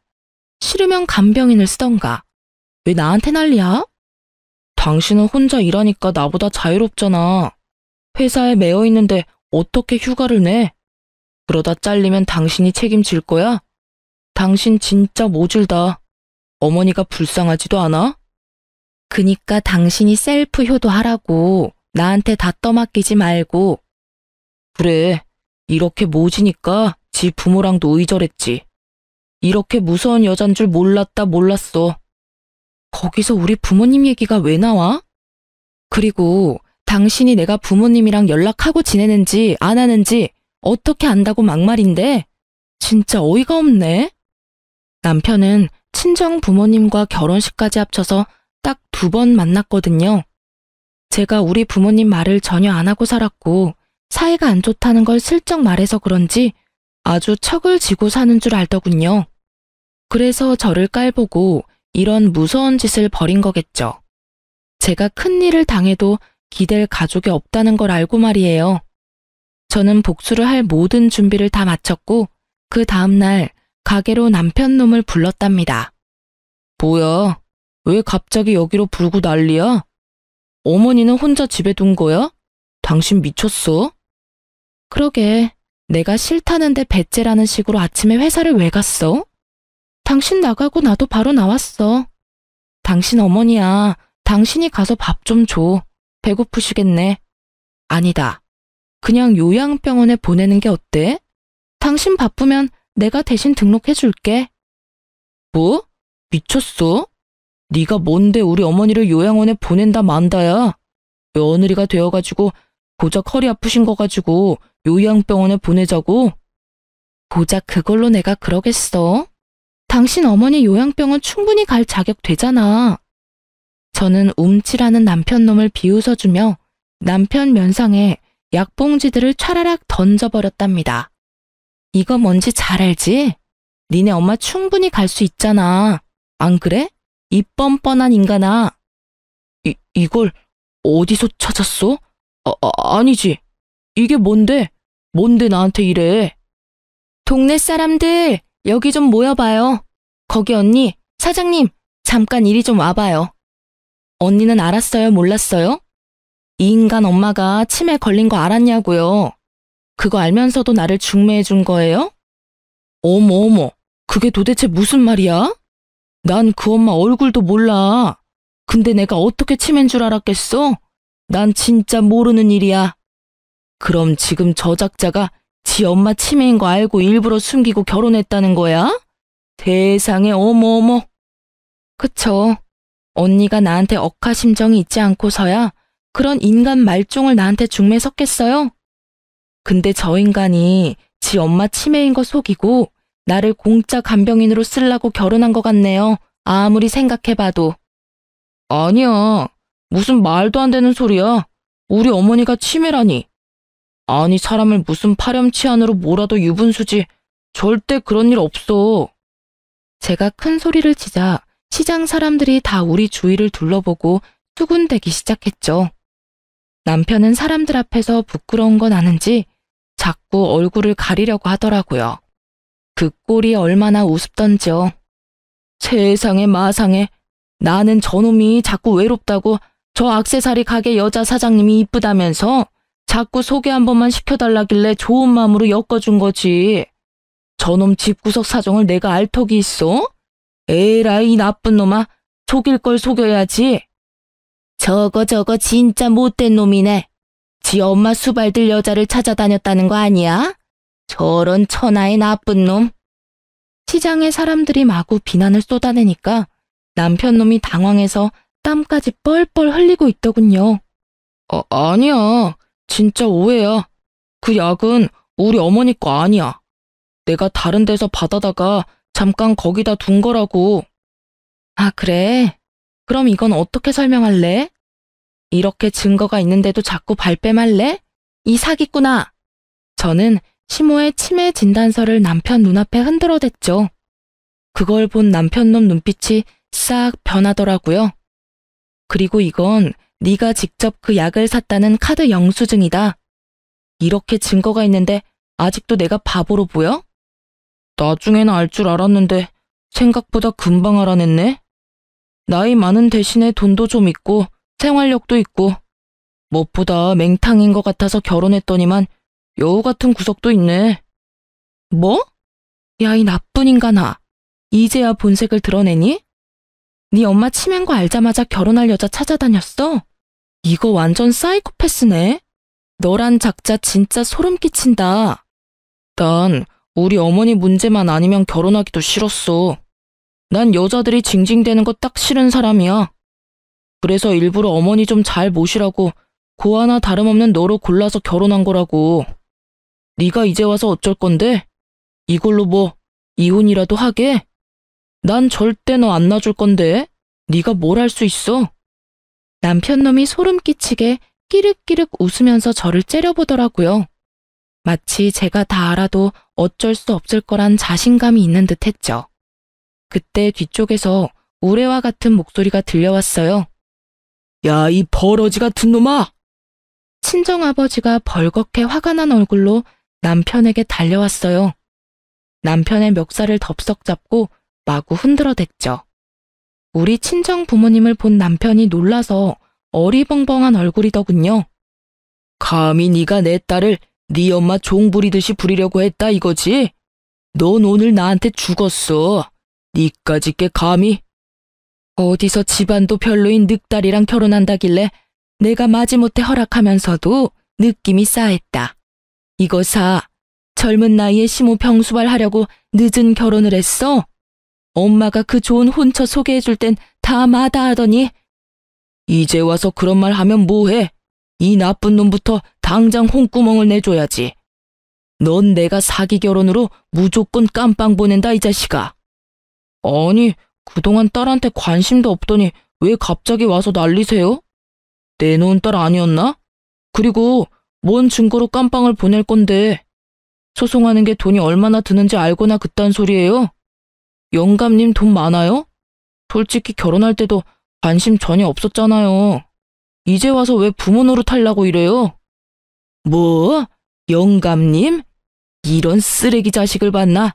싫으면 간병인을 쓰던가. 왜 나한테 난리야? 당신은 혼자 일하니까 나보다 자유롭잖아. 회사에 매여 있는데 어떻게 휴가를 내? 그러다 잘리면 당신이 책임질 거야? 당신 진짜 모질다. 어머니가 불쌍하지도 않아? 그니까 당신이 셀프 효도하라고. 나한테 다 떠맡기지 말고. 그래, 이렇게 모지니까 지 부모랑도 의절했지. 이렇게 무서운 여잔 줄 몰랐어. 거기서 우리 부모님 얘기가 왜 나와? 그리고 당신이 내가 부모님이랑 연락하고 지내는지 안 하는지 어떻게 안다고 막말인데? 진짜 어이가 없네. 남편은 친정 부모님과 결혼식까지 합쳐서 딱 2번 만났거든요. 제가 우리 부모님 말을 전혀 안 하고 살았고 사이가 안 좋다는 걸 슬쩍 말해서 그런지 아주 척을 지고 사는 줄 알더군요. 그래서 저를 깔보고 이런 무서운 짓을 벌인 거겠죠. 제가 큰일을 당해도 기댈 가족이 없다는 걸 알고 말이에요. 저는 복수를 할 모든 준비를 다 마쳤고 그 다음날 가게로 남편 놈을 불렀답니다. 뭐야? 왜 갑자기 여기로 부르고 난리야? 어머니는 혼자 집에 둔 거야? 당신 미쳤어? 그러게, 내가 싫다는데 배째라는 식으로 아침에 회사를 왜 갔어? 당신 나가고 나도 바로 나왔어. 당신 어머니야, 당신이 가서 밥 좀 줘. 배고프시겠네. 아니다. 그냥 요양병원에 보내는 게 어때? 당신 바쁘면 내가 대신 등록해줄게. 뭐? 미쳤어? 네가 뭔데 우리 어머니를 요양원에 보낸다 만다야. 며느리가 되어가지고 고작 허리 아프신 거 가지고 요양병원에 보내자고? 고작 그걸로 내가 그러겠어? 당신 어머니 요양병원 충분히 갈 자격 되잖아. 저는 움찔하는 남편놈을 비웃어주며 남편 면상에 약봉지들을 촤라락 던져버렸답니다. 이거 뭔지 잘 알지? 니네 엄마 충분히 갈 수 있잖아. 안 그래? 이 뻔뻔한 인간아. 이걸 어디서 찾았어? 아니지. 이게 뭔데? 뭔데 나한테 이래? 동네 사람들, 여기 좀 모여봐요. 거기 언니, 사장님, 잠깐 이리 좀 와봐요. 언니는 알았어요, 몰랐어요? 이 인간 엄마가 치매 걸린 거 알았냐고요. 그거 알면서도 나를 중매해 준 거예요? 어머, 그게 도대체 무슨 말이야? 난 그 엄마 얼굴도 몰라. 근데 내가 어떻게 치매인 줄 알았겠어? 난 진짜 모르는 일이야. 그럼 지금 저 작자가 지 엄마 치매인 거 알고 일부러 숨기고 결혼했다는 거야? 세상에 어머. 그쵸. 언니가 나한테 억하심정이 있지 않고서야 그런 인간 말종을 나한테 중매 섰겠어요? 근데 저 인간이 지 엄마 치매인 거 속이고 나를 공짜 간병인으로 쓰려고 결혼한 것 같네요. 아무리 생각해봐도. 아니야. 무슨 말도 안 되는 소리야. 우리 어머니가 치매라니. 아니 사람을 무슨 파렴치한으로 몰아도 유분수지. 절대 그런 일 없어. 제가 큰 소리를 치자 시장 사람들이 다 우리 주위를 둘러보고 수군대기 시작했죠. 남편은 사람들 앞에서 부끄러운 건 아는지 자꾸 얼굴을 가리려고 하더라고요. 그 꼴이 얼마나 우습던지요. 세상에 마상에. 나는 저놈이 자꾸 외롭다고 저 액세서리 가게 여자 사장님이 이쁘다면서 자꾸 소개 한 번만 시켜달라길래 좋은 마음으로 엮어준 거지. 저놈 집구석 사정을 내가 알 턱이 있어? 에라이 나쁜 놈아. 속일 걸 속여야지. 저거 진짜 못된 놈이네. 지 엄마 수발들 여자를 찾아다녔다는 거 아니야? 저런 천하의 나쁜 놈. 시장에 사람들이 마구 비난을 쏟아내니까 남편 놈이 당황해서 땀까지 뻘뻘 흘리고 있더군요. 아니야. 진짜 오해야. 그 약은 우리 어머니 거 아니야. 내가 다른 데서 받아다가 잠깐 거기다 둔 거라고. 아, 그래? 그럼 이건 어떻게 설명할래? 이렇게 증거가 있는데도 자꾸 발뺌할래? 이 사기꾼아. 저는 시모의 치매 진단서를 남편 눈앞에 흔들어댔죠. 그걸 본 남편놈 눈빛이 싹 변하더라고요. 그리고 이건 네가 직접 그 약을 샀다는 카드 영수증이다. 이렇게 증거가 있는데 아직도 내가 바보로 보여? 나중에는 알 줄 알았는데 생각보다 금방 알아냈네. 나이 많은 대신에 돈도 좀 있고 생활력도 있고 무엇보다 맹탕인 것 같아서 결혼했더니만 여우 같은 구석도 있네. 뭐? 야, 이 나쁜 인간아. 이제야 본색을 드러내니? 네 엄마 치매인 거 알자마자 결혼할 여자 찾아다녔어? 이거 완전 사이코패스네. 너란 작자 진짜 소름 끼친다. 난 우리 어머니 문제만 아니면 결혼하기도 싫었어. 난 여자들이 징징대는 거 딱 싫은 사람이야. 그래서 일부러 어머니 좀 잘 모시라고 고 하나 다름없는 너로 골라서 결혼한 거라고. 네가 이제 와서 어쩔 건데? 이걸로 뭐 이혼이라도 하게? 난 절대 너 안 놔줄 건데. 네가 뭘 할 수 있어? 남편놈이 소름 끼치게 끼륵끼륵 웃으면서 저를 째려보더라고요. 마치 제가 다 알아도 어쩔 수 없을 거란 자신감이 있는 듯 했죠. 그때 뒤쪽에서 우레와 같은 목소리가 들려왔어요. 야, 이 버러지 같은 놈아! 친정아버지가 벌겋게 화가 난 얼굴로 남편에게 달려왔어요. 남편의 멱살을 덥석 잡고 마구 흔들어댔죠. 우리 친정 부모님을 본 남편이 놀라서 어리벙벙한 얼굴이더군요. 감히 네가 내 딸을 네 엄마 종 부리듯이 부리려고 했다 이거지? 넌 오늘 나한테 죽었어. 니까짓 게 감히. 어디서 집안도 별로인 늑딸이랑 결혼한다길래 내가 마지못해 허락하면서도 느낌이 싸했다. 이거 사. 젊은 나이에 시모 병수발 하려고 늦은 결혼을 했어? 엄마가 그 좋은 혼처 소개해줄 땐 다 마다하더니 이제 와서 그런 말 하면 뭐해? 이 나쁜 놈부터 당장 홍구멍을 내줘야지. 넌 내가 사기 결혼으로 무조건 깜빵 보낸다 이 자식아. 아니, 그동안 딸한테 관심도 없더니 왜 갑자기 와서 난리세요? 내놓은 딸 아니었나? 그리고 뭔 증거로 깜빵을 보낼 건데 소송하는 게 돈이 얼마나 드는지 알거나 그딴 소리예요? 영감님 돈 많아요? 솔직히 결혼할 때도 관심 전혀 없었잖아요. 이제 와서 왜 부모 노릇하려고 이래요? 뭐? 영감님? 이런 쓰레기 자식을 봤나?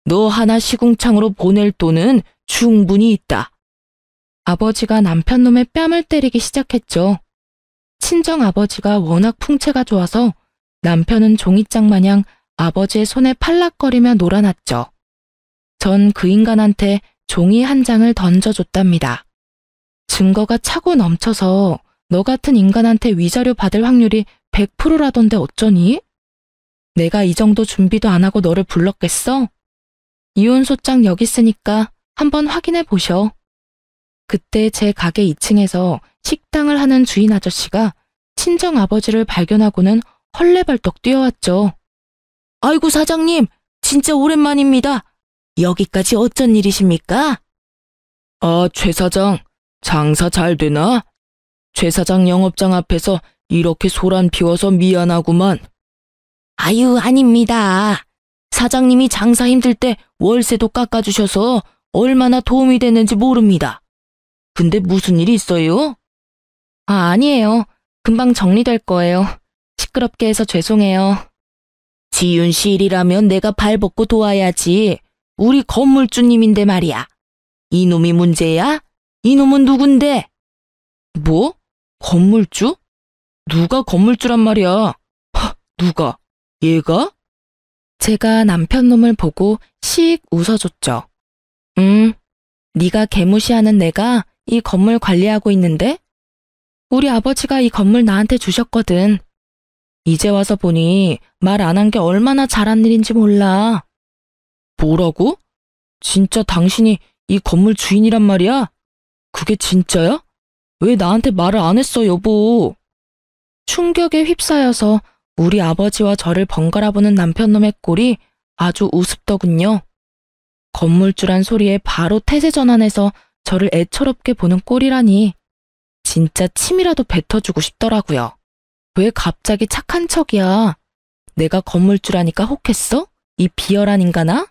너 하나 시궁창으로 보낼 돈은 충분히 있다. 아버지가 남편 놈의 뺨을 때리기 시작했죠. 친정 아버지가 워낙 풍채가 좋아서 남편은 종이장 마냥 아버지의 손에 팔락거리며 놀아났죠. 전 그 인간한테 종이 한 장을 던져줬답니다. 증거가 차고 넘쳐서 너 같은 인간한테 위자료 받을 확률이 100%라던데 어쩌니? 내가 이 정도 준비도 안 하고 너를 불렀겠어? 이혼소장 여기 있으니까 한번 확인해 보셔. 그때 제 가게 2층에서 식당을 하는 주인 아저씨가 친정 아버지를 발견하고는 헐레벌떡 뛰어왔죠. 아이고 사장님, 진짜 오랜만입니다. 여기까지 어쩐 일이십니까? 아, 최 사장, 장사 잘 되나? 최 사장 영업장 앞에서 이렇게 소란 피워서 미안하구만. 아유, 아닙니다. 사장님이 장사 힘들 때 월세도 깎아주셔서 얼마나 도움이 됐는지 모릅니다. 근데 무슨 일이 있어요? 아, 아니에요. 금방 정리될 거예요. 시끄럽게 해서 죄송해요. 지윤 씨 일이라면 내가 발벗고 도와야지. 우리 건물주님인데 말이야. 이놈이 문제야? 이놈은 누군데? 뭐? 건물주? 누가 건물주란 말이야? 누가? 얘가? 제가 남편 놈을 보고 씩 웃어줬죠. 네가 개무시하는 내가 이 건물 관리하고 있는데? 우리 아버지가 이 건물 나한테 주셨거든. 이제 와서 보니 말 안 한 게 얼마나 잘한 일인지 몰라. 뭐라고? 진짜 당신이 이 건물 주인이란 말이야? 그게 진짜야? 왜 나한테 말을 안 했어, 여보? 충격에 휩싸여서 우리 아버지와 저를 번갈아 보는 남편놈의 꼴이 아주 우습더군요. 건물주란 소리에 바로 태세 전환해서 저를 애처롭게 보는 꼴이라니 진짜 침이라도 뱉어주고 싶더라고요. 왜 갑자기 착한 척이야? 내가 건물주라니까 혹했어? 이 비열한 인간아?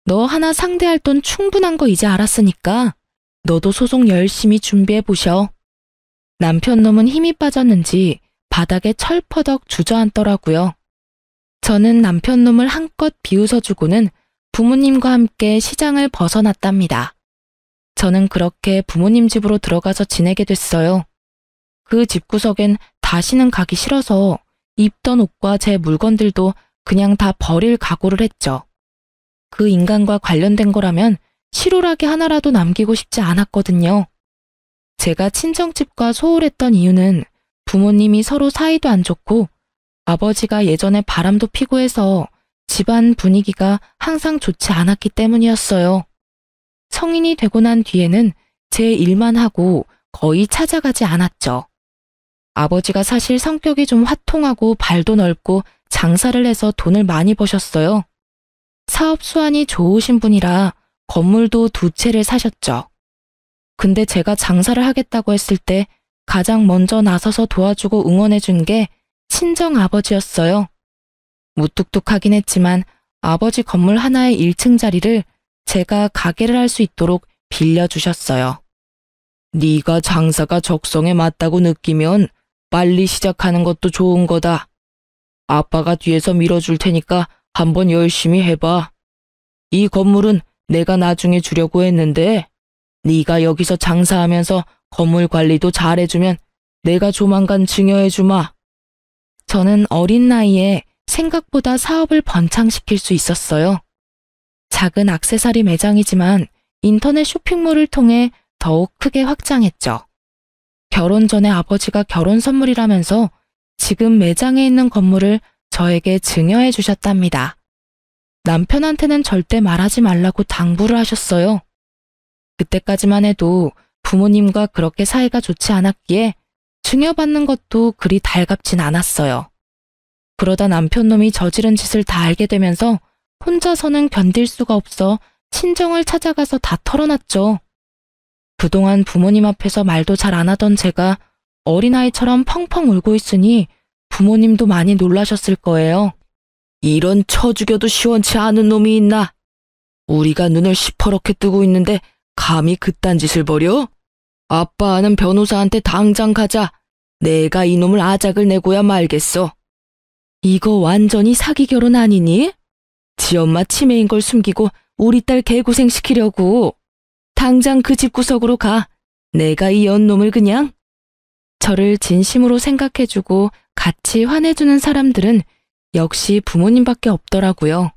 너 하나 상대할 돈 충분한 거 이제 알았으니까 너도 소송 열심히 준비해 보셔. 남편 놈은 힘이 빠졌는지 바닥에 철퍼덕 주저앉더라고요. 저는 남편 놈을 한껏 비웃어주고는 부모님과 함께 시장을 벗어났답니다. 저는 그렇게 부모님 집으로 들어가서 지내게 됐어요. 그 집구석엔 다시는 가기 싫어서 입던 옷과 제 물건들도 그냥 다 버릴 각오를 했죠. 그 인간과 관련된 거라면 실오라기 하나라도 남기고 싶지 않았거든요. 제가 친정집과 소홀했던 이유는 부모님이 서로 사이도 안 좋고 아버지가 예전에 바람도 피고 해서 집안 분위기가 항상 좋지 않았기 때문이었어요. 성인이 되고 난 뒤에는 제 일만 하고 거의 찾아가지 않았죠. 아버지가 사실 성격이 좀 화통하고 발도 넓고 장사를 해서 돈을 많이 버셨어요. 사업 수완이 좋으신 분이라 건물도 2채를 사셨죠. 근데 제가 장사를 하겠다고 했을 때 가장 먼저 나서서 도와주고 응원해준 게 친정 아버지였어요. 무뚝뚝하긴 했지만 아버지 건물 하나의 1층 자리를 제가 가게를 할 수 있도록 빌려주셨어요. 네가 장사가 적성에 맞다고 느끼면 빨리 시작하는 것도 좋은 거다. 아빠가 뒤에서 밀어줄 테니까 한번 열심히 해봐. 이 건물은 내가 나중에 주려고 했는데 네가 여기서 장사하면서 건물 관리도 잘해주면 내가 조만간 증여해주마. 저는 어린 나이에 생각보다 사업을 번창시킬 수 있었어요. 작은 액세서리 매장이지만 인터넷 쇼핑몰을 통해 더욱 크게 확장했죠. 결혼 전에 아버지가 결혼 선물이라면서 지금 매장에 있는 건물을 저에게 증여해 주셨답니다. 남편한테는 절대 말하지 말라고 당부를 하셨어요. 그때까지만 해도 부모님과 그렇게 사이가 좋지 않았기에 증여받는 것도 그리 달갑진 않았어요. 그러다 남편놈이 저지른 짓을 다 알게 되면서 혼자서는 견딜 수가 없어 친정을 찾아가서 다 털어놨죠. 그동안 부모님 앞에서 말도 잘 안 하던 제가 어린아이처럼 펑펑 울고 있으니 부모님도 많이 놀라셨을 거예요. 이런 쳐 죽여도 시원치 않은 놈이 있나? 우리가 눈을 시퍼렇게 뜨고 있는데 감히 그딴 짓을 벌여? 아빠 아는 변호사한테 당장 가자. 내가 이놈을 아작을 내고야 말겠어. 이거 완전히 사기 결혼 아니니? 지 엄마 치매인 걸 숨기고 우리 딸 개고생시키려고. 당장 그 집구석으로 가. 내가 이 연놈을 그냥. 저를 진심으로 생각해주고 같이 화내주는 사람들은 역시 부모님밖에 없더라고요.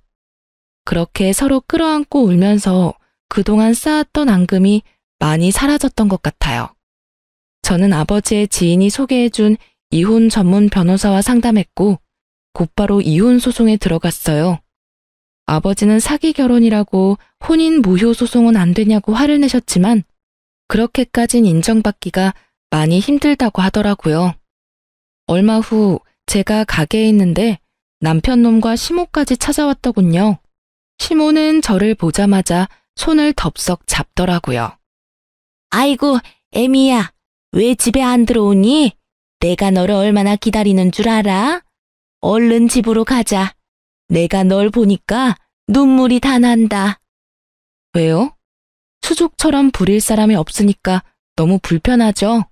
그렇게 서로 끌어안고 울면서 그동안 쌓았던 앙금이 많이 사라졌던 것 같아요. 저는 아버지의 지인이 소개해준 이혼 전문 변호사와 상담했고 곧바로 이혼 소송에 들어갔어요. 아버지는 사기 결혼이라고 혼인 무효 소송은 안 되냐고 화를 내셨지만 그렇게까진 인정받기가 많이 힘들다고 하더라고요. 얼마 후 제가 가게에 있는데 남편 놈과 시모까지 찾아왔더군요. 시모는 저를 보자마자 손을 덥석 잡더라고요. 아이고, 애미야, 왜 집에 안 들어오니? 내가 너를 얼마나 기다리는 줄 알아? 얼른 집으로 가자. 내가 널 보니까 눈물이 다 난다. 왜요? 수족처럼 부릴 사람이 없으니까 너무 불편하죠?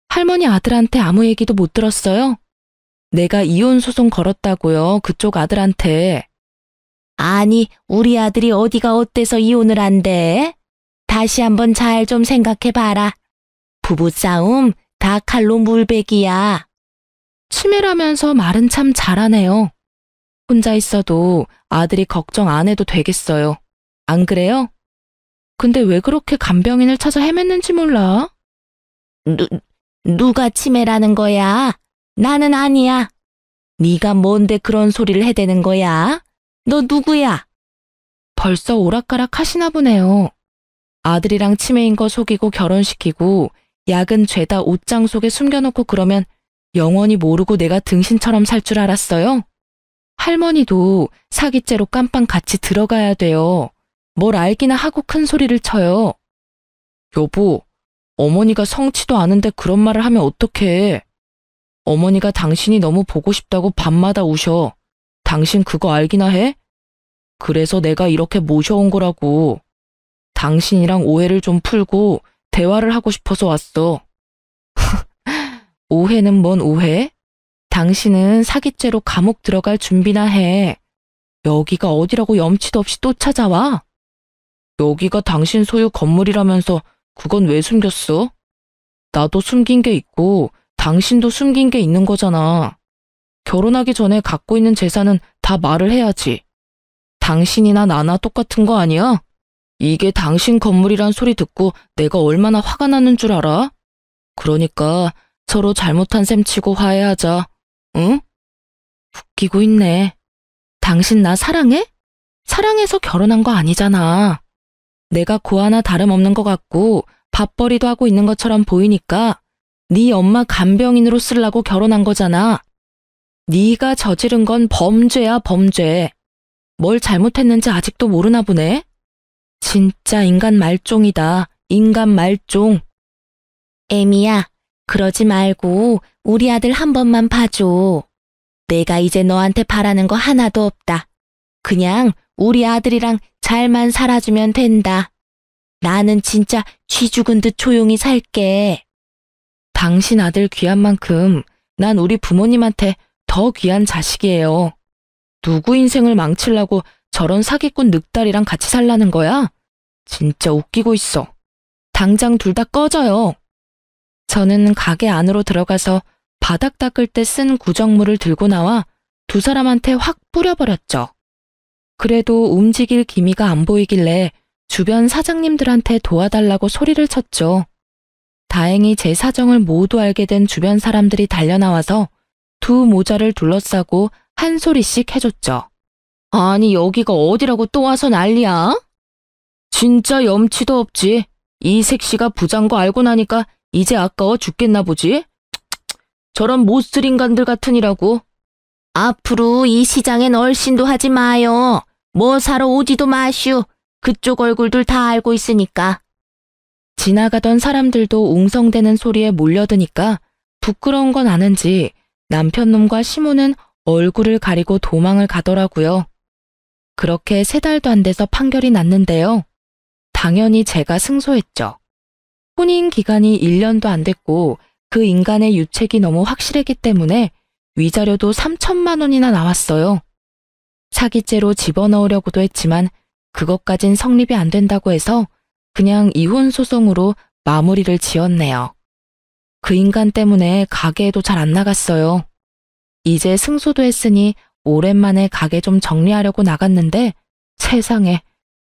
할머니 아들한테 아무 얘기도 못 들었어요? 내가 이혼 소송 걸었다고요, 그쪽 아들한테. 아니, 우리 아들이 어디가 어때서 이혼을 한대? 다시 한번 잘 좀 생각해봐라. 부부싸움 다 칼로 물베기야. 치매라면서 말은 참 잘하네요. 혼자 있어도 아들이 걱정 안 해도 되겠어요. 안 그래요? 근데 왜 그렇게 간병인을 찾아 헤맸는지 몰라? 누가 치매라는 거야? 나는 아니야. 네가 뭔데 그런 소리를 해대는 거야? 너 누구야? 벌써 오락가락 하시나 보네요. 아들이랑 치매인 거 속이고 결혼시키고 약은 죄다 옷장 속에 숨겨놓고 그러면 영원히 모르고 내가 등신처럼 살 줄 알았어요? 할머니도 사기죄로 깜빵 같이 들어가야 돼요. 뭘 알기나 하고 큰 소리를 쳐요. 여보, 어머니가 성치도 않은데 그런 말을 하면 어떡해. 어머니가 당신이 너무 보고 싶다고 밤마다 우셔. 당신 그거 알기나 해? 그래서 내가 이렇게 모셔온 거라고. 당신이랑 오해를 좀 풀고 대화를 하고 싶어서 왔어. 오해는 뭔 오해? 당신은 사기죄로 감옥 들어갈 준비나 해. 여기가 어디라고 염치도 없이 또 찾아와? 여기가 당신 소유 건물이라면서 그건 왜 숨겼어? 나도 숨긴 게 있고 당신도 숨긴 게 있는 거잖아. 결혼하기 전에 갖고 있는 재산은 다 말을 해야지. 당신이나 나나 똑같은 거 아니야? 이게 당신 건물이란 소리 듣고 내가 얼마나 화가 나는 줄 알아? 그러니까 서로 잘못한 셈 치고 화해하자. 응? 웃기고 있네. 당신 나 사랑해? 사랑해서 결혼한 거 아니잖아. 내가 고 하나 다름없는 것 같고 밥벌이도 하고 있는 것처럼 보이니까 네 엄마 간병인으로 쓰려고 결혼한 거잖아. 네가 저지른 건 범죄야, 범죄. 뭘 잘못했는지 아직도 모르나 보네. 진짜 인간 말종이다. 인간 말종. 애미야, 그러지 말고 우리 아들 한 번만 봐줘. 내가 이제 너한테 바라는 거 하나도 없다. 그냥 우리 아들이랑 잘만 살아주면 된다. 나는 진짜 쥐 죽은 듯 조용히 살게. 당신 아들 귀한 만큼 난 우리 부모님한테 더 귀한 자식이에요. 누구 인생을 망치려고 저런 사기꾼 늑다리랑 같이 살라는 거야? 진짜 웃기고 있어. 당장 둘 다 꺼져요. 저는 가게 안으로 들어가서 바닥 닦을 때 쓴 구정물을 들고 나와 두 사람한테 확 뿌려버렸죠. 그래도 움직일 기미가 안 보이길래 주변 사장님들한테 도와달라고 소리를 쳤죠. 다행히 제 사정을 모두 알게 된 주변 사람들이 달려나와서 두 모자를 둘러싸고 한 소리씩 해줬죠. 아니 여기가 어디라고 또 와서 난리야? 진짜 염치도 없지. 이 색시가 부자인 거 알고 나니까 이제 아까워 죽겠나 보지? 저런 못쓸 인간들 같으니라고. 앞으로 이 시장엔 얼씬도 하지 마요. 뭐 사러 오지도 마슈. 그쪽 얼굴들 다 알고 있으니까. 지나가던 사람들도 웅성대는 소리에 몰려드니까 부끄러운 건 아는지 남편놈과 시모는 얼굴을 가리고 도망을 가더라고요. 그렇게 3달도 안 돼서 판결이 났는데요. 당연히 제가 승소했죠. 혼인 기간이 1년도 안 됐고 그 인간의 유책이 너무 확실했기 때문에 위자료도 3천만 원이나 나왔어요. 사기죄로 집어넣으려고도 했지만 그것까진 성립이 안 된다고 해서 그냥 이혼 소송으로 마무리를 지었네요. 그 인간 때문에 가게에도 잘 안 나갔어요. 이제 승소도 했으니 오랜만에 가게 좀 정리하려고 나갔는데 세상에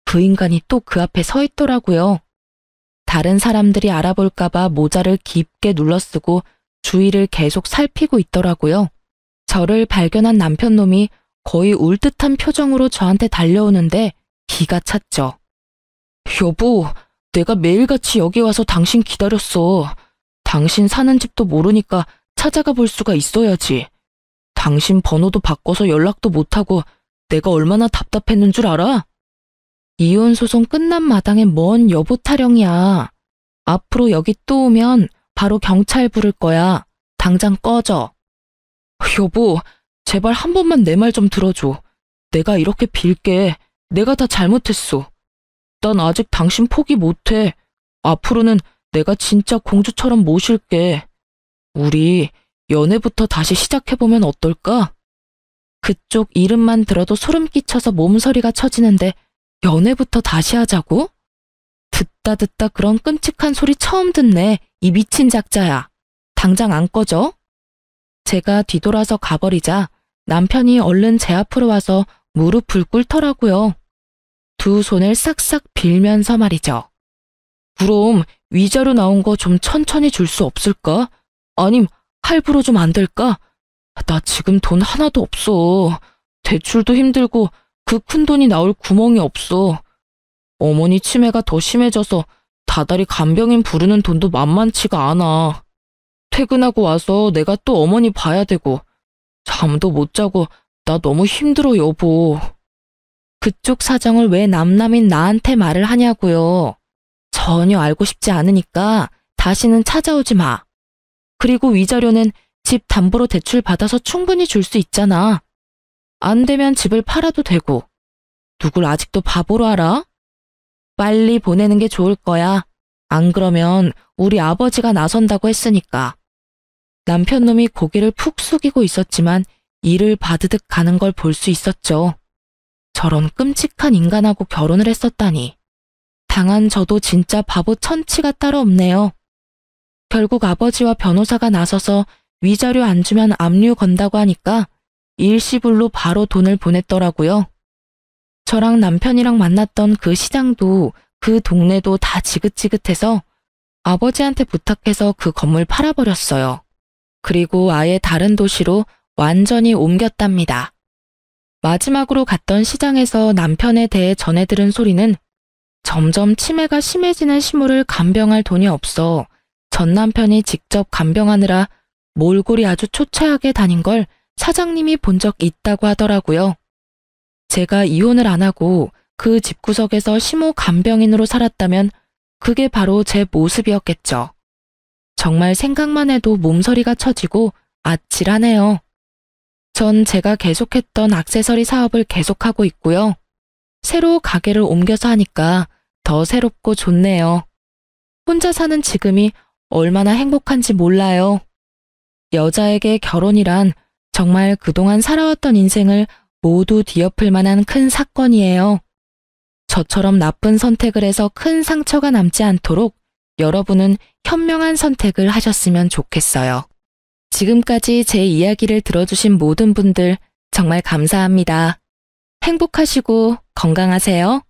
그 인간이 또 그 앞에 서 있더라고요. 다른 사람들이 알아볼까봐 모자를 깊게 눌러쓰고 주위를 계속 살피고 있더라고요. 저를 발견한 남편놈이 거의 울 듯한 표정으로 저한테 달려오는데 기가 찼죠. 여보, 내가 매일같이 여기 와서 당신 기다렸어. 당신 사는 집도 모르니까 찾아가 볼 수가 있어야지. 당신 번호도 바꿔서 연락도 못하고 내가 얼마나 답답했는 줄 알아? 이혼 소송 끝난 마당에 뭔 여보 타령이야. 앞으로 여기 또 오면 바로 경찰 부를 거야. 당장 꺼져. 여보, 제발 한 번만 내 말 좀 들어줘. 내가 이렇게 빌게. 내가 다 잘못했어. 난 아직 당신 포기 못해. 앞으로는 내가 진짜 공주처럼 모실게. 우리 연애부터 다시 시작해보면 어떨까? 그쪽 이름만 들어도 소름 끼쳐서 몸서리가 쳐지는데 연애부터 다시 하자고? 듣다 그런 끔찍한 소리 처음 듣네. 이 미친 작자야. 당장 안 꺼져? 제가 뒤돌아서 가버리자 남편이 얼른 제 앞으로 와서 무릎을 꿇더라고요. 두 손을 싹싹 빌면서 말이죠. 그럼 위자료 나온 거 좀 천천히 줄 수 없을까? 아님 할부로 좀 안 될까? 나 지금 돈 하나도 없어. 대출도 힘들고 그 큰 돈이 나올 구멍이 없어. 어머니 치매가 더 심해져서 다달이 간병인 부르는 돈도 만만치가 않아. 퇴근하고 와서 내가 또 어머니 봐야 되고 잠도 못 자고 나 너무 힘들어 여보. 그쪽 사정을 왜 남남인 나한테 말을 하냐고요. 전혀 알고 싶지 않으니까 다시는 찾아오지 마. 그리고 위자료는 집 담보로 대출 받아서 충분히 줄 수 있잖아. 안 되면 집을 팔아도 되고. 누굴 아직도 바보로 알아? 빨리 보내는 게 좋을 거야. 안 그러면 우리 아버지가 나선다고 했으니까. 남편놈이 고개를 푹 숙이고 있었지만 이를 바드득 가는 걸 볼 수 있었죠. 저런 끔찍한 인간하고 결혼을 했었다니. 당한 저도 진짜 바보 천치가 따로 없네요. 결국 아버지와 변호사가 나서서 위자료 안 주면 압류 건다고 하니까 일시불로 바로 돈을 보냈더라고요. 저랑 남편이랑 만났던 그 시장도 그 동네도 다 지긋지긋해서 아버지한테 부탁해서 그 건물 팔아버렸어요. 그리고 아예 다른 도시로 완전히 옮겼답니다. 마지막으로 갔던 시장에서 남편에 대해 전해 들은 소리는 점점 치매가 심해지는 시모를 간병할 돈이 없어 전 남편이 직접 간병하느라 몰골이 아주 초췌하게 다닌 걸 사장님이 본 적 있다고 하더라고요. 제가 이혼을 안 하고 그 집구석에서 시모 간병인으로 살았다면 그게 바로 제 모습이었겠죠. 정말 생각만 해도 몸서리가 쳐지고 아찔하네요. 전 제가 계속했던 액세서리 사업을 계속하고 있고요. 새로 가게를 옮겨서 하니까 더 새롭고 좋네요. 혼자 사는 지금이 얼마나 행복한지 몰라요. 여자에게 결혼이란 정말 그동안 살아왔던 인생을 모두 뒤엎을 만한 큰 사건이에요. 저처럼 나쁜 선택을 해서 큰 상처가 남지 않도록 여러분은 현명한 선택을 하셨으면 좋겠어요. 지금까지 제 이야기를 들어주신 모든 분들 정말 감사합니다. 행복하시고 건강하세요.